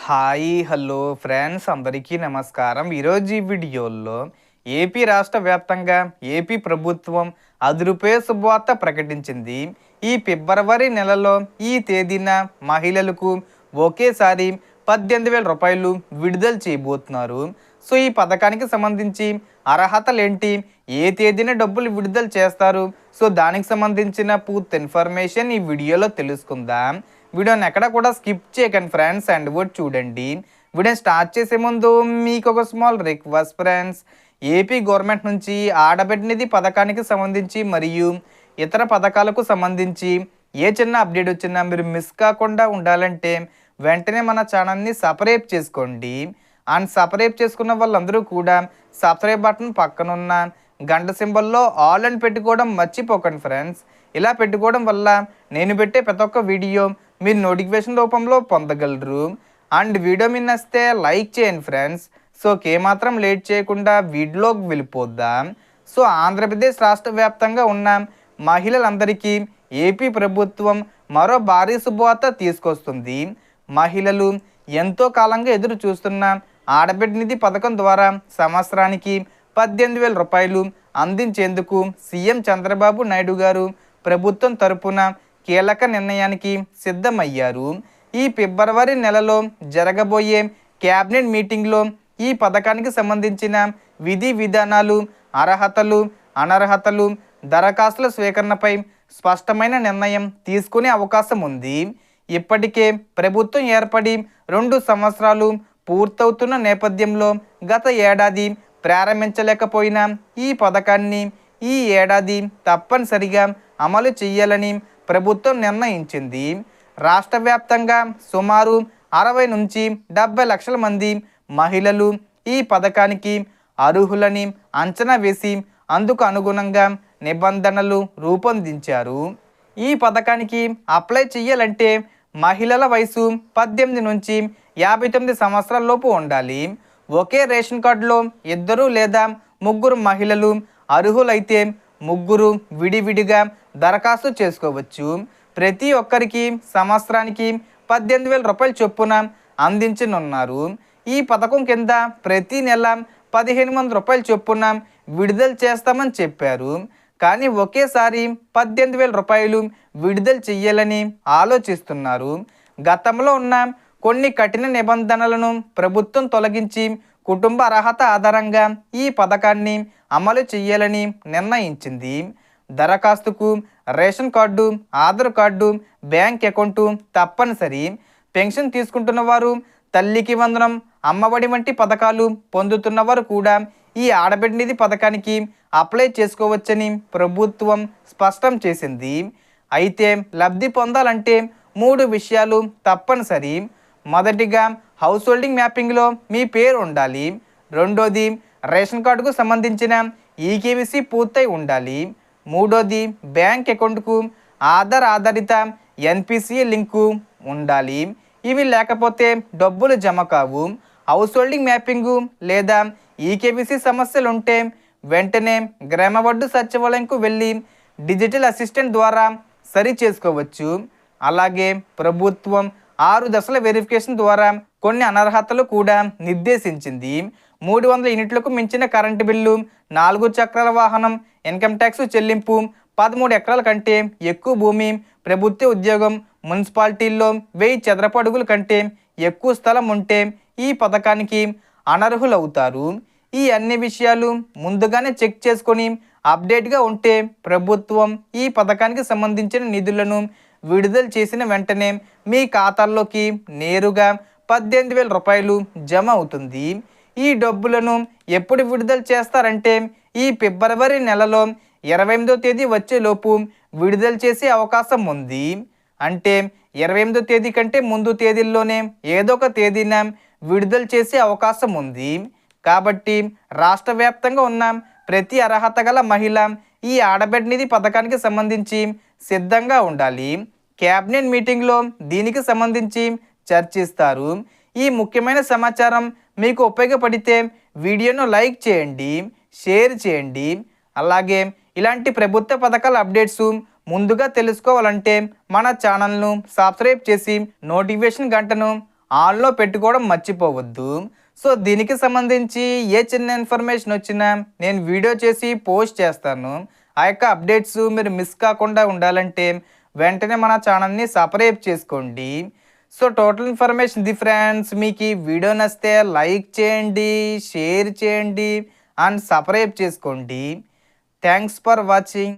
Hi hello friends అందరికీ నమస్కారం. ఈరోజు ఈ వీడియోలో ఏపీ రాష్ట్ర వ్యాప్తంగా ఏపీ ప్రభుత్వం 10 రూపాయల శుభవార్త ప్రకటించింది. ఈ ఫిబ్రవరి నెలలో ఈ తేదీన మహిళలకు ఒకేసారి 18,000 రూపాయలు విడుదల చేయబోతున్నారు. సో ఈ పథకానికి సంబంధించి అర్హతలు ఏంటి, ఏ తేదీన డబ్బులు విడుదల చేస్తారు, సో దానికి సంబంధించిన పూర్తి ఇన్ఫర్మేషన్ ఈ వీడియోలో తెలుసుకుందాం. వీడియోని ఎక్కడ కూడా స్కిప్ చేయకండి ఫ్రెండ్స్, అండ్ కూడా చూడండి. వీడియోని స్టార్ట్ చేసే ముందు మీకు ఒక small request friends, AP government నుంచి ఆడబిడ్డ నిధి పథకానికి సంబంధించి మరియు ఇతర పథకాలకు సంబంధించి ఏ చిన్న అప్డేట్ వచ్చినా మీరు మిస్ కాకుండా ఉండాలంటే వెంటనే మన ఛానల్ని సబ్స్క్రైబ్ చేసుకోండి. అండ్ సబ్స్క్రైబ్ చేసుకున్న వాళ్ళందరూ కూడా సబ్స్క్రైబ్ బటన్ పక్కనున్న గంట సింబల్లో ఆల్ అని పెట్టుకోవడం మర్చిపోకండి ఫ్రెండ్స్. ఇలా పెట్టుకోవడం వల్ల నేను పెట్టే ప్రతి ఒక్క వీడియో మీరు నోటిఫికేషన్ రూపంలో పొందగలరు. అండ్ వీడియో మీ నచ్చితే లైక్ చేయండి ఫ్రెండ్స్. సో ఏమాత్రం లేట్ చేయకుండా వీడియోలోకి వెళ్ళిపోద్దాం. సో ఆంధ్రప్రదేశ్ రాష్ట్ర వ్యాప్తంగా ఉన్న మహిళలందరికీ ఏపీ ప్రభుత్వం మరో భారీ శుభవార్త తీసుకొస్తుంది. మహిళలు ఎంతో కాలంగా ఎదురు చూస్తున్న ఆడబిడ్డ నిధి పథకం ద్వారా సంవత్సరానికి 18,000 రూపాయలు అందించేందుకు సీఎం చంద్రబాబు నాయుడు గారు ప్రభుత్వం తరపున కీలక నిర్ణయానికి సిద్ధమయ్యారు. ఈ ఫిబ్రవరి నెలలో జరగబోయే క్యాబినెట్ మీటింగ్లో ఈ పథకానికి సంబంధించిన విధి విధానాలు, అర్హతలు, అనర్హతలు, దరఖాస్తుల స్వీకరణపై స్పష్టమైన నిర్ణయం తీసుకునే అవకాశం ఉంది. ఇప్పటికే ప్రభుత్వం ఏర్పడి 2 సంవత్సరాలు పూర్తవుతున్న నేపథ్యంలో గత ఏడాది ప్రారంభించలేకపోయిన ఈ పథకాన్ని ఈ ఏడాది తప్పనిసరిగా అమలు చేయాలని ప్రభుత్వం నిర్ణయించింది. రాష్ట్ర వ్యాప్తంగా సుమారు 60 నుంచి 70 లక్షల మంది మహిళలు ఈ పథకానికి అర్హులని అంచనా వేసి అందుకు అనుగుణంగా నిబంధనలు రూపొందించారు. ఈ పథకానికి అప్లై చేయాలంటే మహిళల వయసు 18 నుంచి 59 సంవత్సరాల లోపు ఉండాలి. ఒకే రేషన్ కార్డులో 2 లేదా 3 మహిళలు అర్హులైతే 3 విడివిడిగా దరఖాస్తు చేసుకోవచ్చు. ప్రతి ఒక్కరికి సంవత్సరానికి 18,000 రూపాయల చొప్పున అందించనున్నారు. ఈ పథకం కింద ప్రతి నెల 1,500 రూపాయల చొప్పున విడుదల చేస్తామని చెప్పారు. కానీ ఒకేసారి 18,000 రూపాయలు విడుదల చేయాలని ఆలోచిస్తున్నారు. గతంలో ఉన్న కొన్ని కఠిన నిబంధనలను ప్రభుత్వం తొలగించి కుటుంబ అర్హత ఆధారంగా ఈ పథకాన్ని అమలు చేయాలని నిర్ణయించింది. దరఖాస్తుకు ration card, Aadhaar card, bank account తప్పనిసరి. పెన్షన్ తీసుకుంటున్న వారు, తల్లికి వందనం, అమ్మఒడి వంటి పథకాలు పొందుతున్నవారు కూడా ఈ ఆడబిడ్డ నిధి పథకానికి అప్లై చేసుకోవచ్చని ప్రభుత్వం స్పష్టం చేసింది. అయితే లబ్ధి పొందాలంటే 3 విషయాలు తప్పనిసరి. మొదటిగా హౌస్ హోల్డింగ్ మ్యాపింగ్లో మీ పేరు ఉండాలి. రెండోది రేషన్ కార్డుకు సంబంధించిన ఈకేవీసీ పూర్తయి ఉండాలి. మూడోది బ్యాంక్ అకౌంట్కు ఆధార్ ఆధారిత ఎన్పిసిఐ లింకు ఉండాలి. ఇవి లేకపోతే డబ్బులు జమ కావు. హౌస్ హోల్డింగ్ మ్యాపింగు లేదా ఈకేవీసీ సమస్యలు ఉంటే వెంటనే గ్రామ వార్డు సచివాలయంకు వెళ్ళి డిజిటల్ అసిస్టెంట్ ద్వారా సరి చేసుకోవచ్చు. అలాగే ప్రభుత్వం 6 దశల వెరిఫికేషన్ ద్వారా కొన్ని అనర్హతలు కూడా నిర్దేశించింది. 300 యూనిట్లకు మించిన కరెంటు బిల్లు, 4 చక్రాల వాహనం, ఇన్కమ్ ట్యాక్స్ చెల్లింపు, 13 ఎకరాల కంటే ఎక్కువ భూమి, ప్రభుత్వ ఉద్యోగం, మున్సిపాలిటీల్లో 1000 చదరపు అడుగుల కంటే ఎక్కువ స్థలం ఉంటే ఈ పథకానికి అనర్హులవుతారు. ఈ అన్ని విషయాలు ముందుగానే చెక్ చేసుకొని అప్డేట్గా ఉంటే ప్రభుత్వం ఈ పథకానికి సంబంధించిన నిధులను విడుదల చేసిన వెంటనే మీ ఖాతాల్లోకి నేరుగా 18,000 రూపాయలు జమ అవుతుంది. ఈ డబ్బులను ఎప్పుడు విడుదల చేస్తారంటే ఈ ఫిబ్రవరి నెలలో 28వ తేదీ వచ్చేలోపు విడుదల చేసే అవకాశం ఉంది. అంటే 28వ తేదీ కంటే ముందు తేదీల్లోనే ఏదో ఒక తేదీన విడుదల చేసే అవకాశం ఉంది. కాబట్టి రాష్ట్ర వ్యాప్తంగా ఉన్న ప్రతి అర్హత గల మహిళ ఈ ఆడబిడ్డ నిధి పథకానికి సంబంధించి సిద్ధంగా ఉండాలి. క్యాబినెట్ మీటింగ్లో దీనికి సంబంధించి చర్చిస్తారు. ఈ ముఖ్యమైన సమాచారం మీకు ఉపయోగపడితే వీడియోను లైక్ చేయండి, షేర్ చేయండి. అలాగే ఇలాంటి ప్రభుత్వ పథకాల అప్డేట్స్ ముందుగా తెలుసుకోవాలంటే మన ఛానల్ను సబ్స్క్రైబ్ చేసి నోటిఫికేషన్ గంటను ఆన్లో పెట్టుకోవడం మర్చిపోవద్దు. సో దీనికి సంబంధించి ఏ చిన్న ఇన్ఫర్మేషన్ వచ్చినా నేను వీడియో చేసి పోస్ట్ చేస్తాను. ఆ యొక్క అప్డేట్స్ మీరు మిస్ కాకుండా ఉండాలంటే వెంటనే మన ఛానల్ని సబ్స్క్రైబ్ చేసుకోండి. సో టోటల్ ఇన్ఫర్మేషన్ ఇది ఫ్రెండ్స్. మీకు ఈ వీడియో నచ్చితే లైక్ చేయండి, షేర్ చేయండి అండ్ సబ్స్క్రైబ్ చేసుకోండి. Thanks for watching.